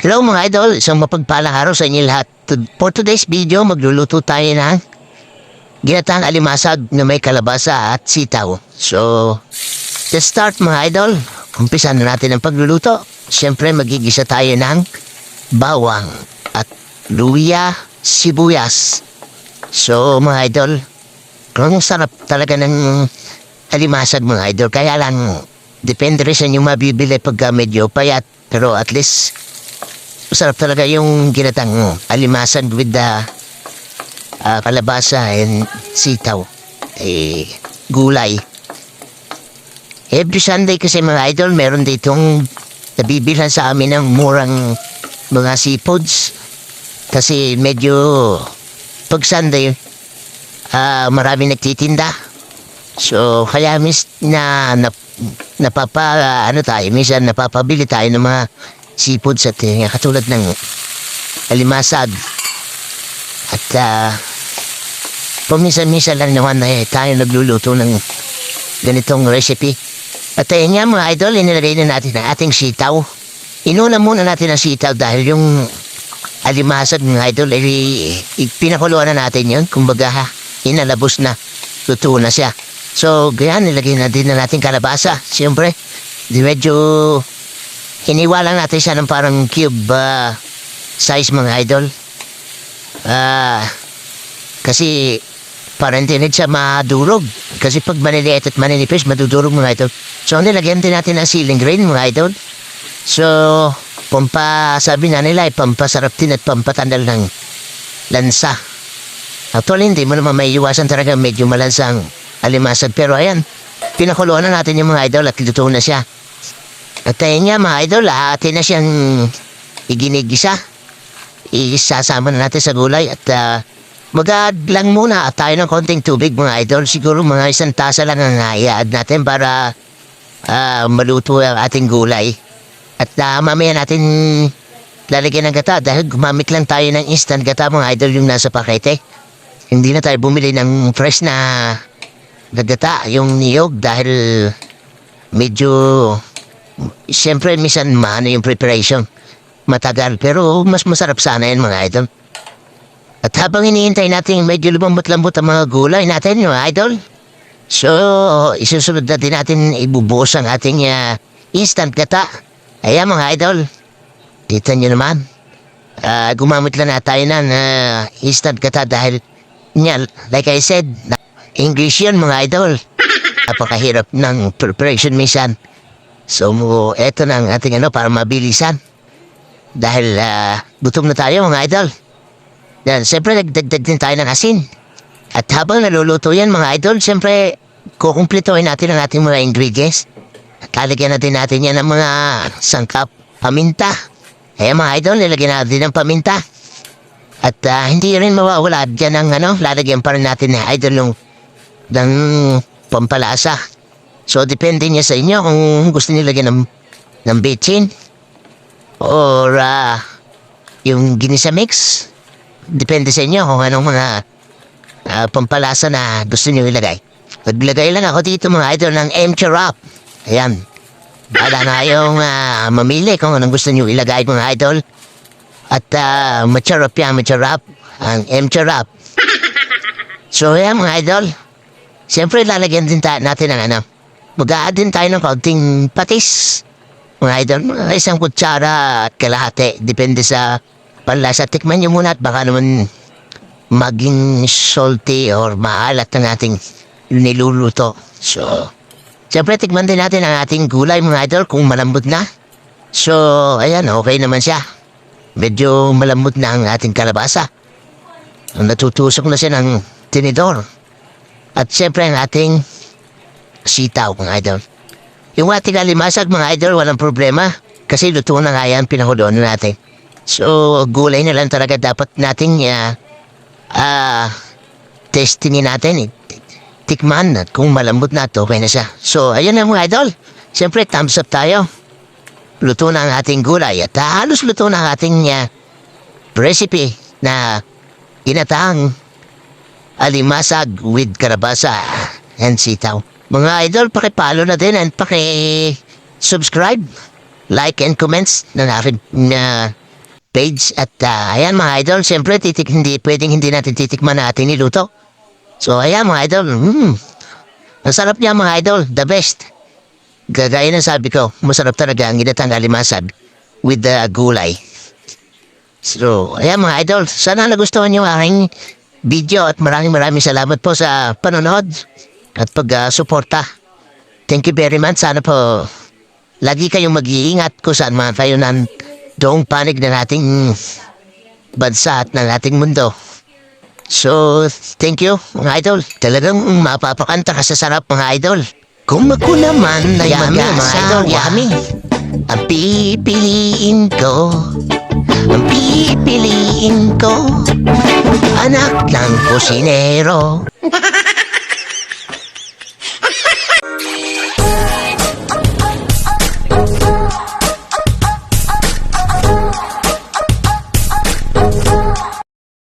Hello mga idol, isang mapagpalang araw sa inyo lahat. For today's video, magluluto tayo ng ginataang alimasag na may kalabasa at sitaw. So, let's start mga idol. Umpisa na natin ang pagluluto. Siyempre magigisa tayo ng bawang at luya, sibuyas. So mga idol, ang sarap talaga ng alimasag mga idol. Kaya lang, depende rin sa inyo mabibili pagka medyo payat. Pero at least, masarap talaga yung ginatang alimasag with the kalabasa and sitaw. Gulay. Every Sunday kasi mga idol, meron ditong nabibilhan sa amin ng murang mga seafoods. Kasi medyo pag Sunday, marami nagtitinda. So, kaya minsan napapabili tayo ng mga seafoods at katulad ng alimasag. At paminsan-minsan lang naman tayo nagluluto ng ganitong recipe. At ayun nga mga idol, inilagay na natin ang ating sitaw. Inuna muna natin ang sitaw dahil yung alimasag mga idol, pinakuluan na natin yun. Kumbaga, inalabos na, luto na siya. So, ganyan, nilagay na din na natin kalabasa. Siyempre, medyo hiniwa lang natin siya ng parang cube size mga idol. Kasi parang hindi siya madurog. Kasi pag maniliit at maninipis, madudurog mga idol. So, nilagyan din natin ang ceiling grain mga idol. So, sabi na nila, pampasarap din at pampatandal ng lansa. Actually, hindi mo naman may iwasan talaga medyo malansang alimasag. Pero ayan, pinakuluan na natin yung mga idol at luto na siya. At ayun nga mga idol, atin na siyang iginigisa. Isasama na natin sa gulay at mag-add lang muna at tayo ng konting tubig mga idol. Siguro mga 1 tasa lang ang i-add natin para maluto ang ating gulay. At mamaya natin lalagyan ng gata dahil gumamit lang tayo ng instant gata mga idol yung nasa pakete. Hindi na tayo bumili ng fresh na gata, yung niyog dahil medyo siyempre minsan yung preparation. Matagal pero mas masarap sana yan mga idol. At habang iniintay natin medyo lumambot-lambot ang mga gulay natin mga idol. So, isusunod natin ibubuhos ang ating instant gata. Ayan mga idol, kita nyo naman, gumamit lang na tayo ng instant gata dahil, like I said, English yun mga idol. Napakahirap ng preparation minsan. So, eto na ang ating para mabilisan. Dahil gutom na tayo mga idol. Then, siyempre nagdagdag din tayo ng asin. At habang naluluto yan mga idol, siyempre kukumplituhin natin ang ating mga ingredients. Lalagyan natin yan ng mga sangkap, paminta. Ayan mga idol, nilagyan natin ng paminta. At hindi rin mawawala dyan ng lalagyan pa rin natin na idol ng pampalasa. So depende niya sa inyo kung gusto niyo lagyan ng bitchin or yung ginisa mix. Depende sa inyo kung anong mga pampalasa na gusto niyo ilagay. Naglagay lang ako dito mga idol ng M-Charap. Ayan. Bala na yung mamili kung anong gusto nyo ilagay mga idol. At macharap yan, macharap. Ang M-Charap. So ayan mga idol. Siyempre lalagyan din natin ng mag-a-add din tayo ng kaunting patis. Mga idol, isang kutsara at kalahati. Depende sa panlasa. Tikman nyo muna at baka naman maging salty or maalat ng ating niluluto. So, siyempre, tikman din natin ang ating gulay mga idol kung malambot na. So, ayan, okay naman siya. Medyo malambot na ang ating kalabasa. Natutusok na siya ng tinidor. At siyempre, ang ating sitaw mga idol. Yung ating alimasag mga idol, walang problema. Kasi luto na nga yan, pinakuloan na natin. So, gulay na lang talaga dapat nating testingin natin tikman at kung malambot na ito, okay na siya. So, ayun na mga idol. Siyempre, thumbs up tayo. Luto na ang ating gulay at halos luto na ang ating recipe na ginataang alimasag with kalabasa and sitaw. Mga idol, pakipalo na din and subscribe, like and comments na page. At ayan mga idol, siyempre hindi, pwedeng hindi natin titikman na ating niluto. So ayan mga idol, ang sarap niya mga idol, the best. Gagaya na sabi ko, masarap talaga ang ginatang alimasag with the gulay. So, ayan mga idol, sana nagustuhan niyo ang aking video at maraming salamat po sa panonood at pag-suporta. Thank you very much. Sana po lagi kayong mag-iingat kung saan man kayo ng doong panig na nating bansa at ng ating mundo. So, thank you mga idol. Talagang mapapakanta ka sa sarap mga idol. Kung ako naman ay mag-asawa, ang pipiliin ko, ang pipiliin ko, anak ng kusinero.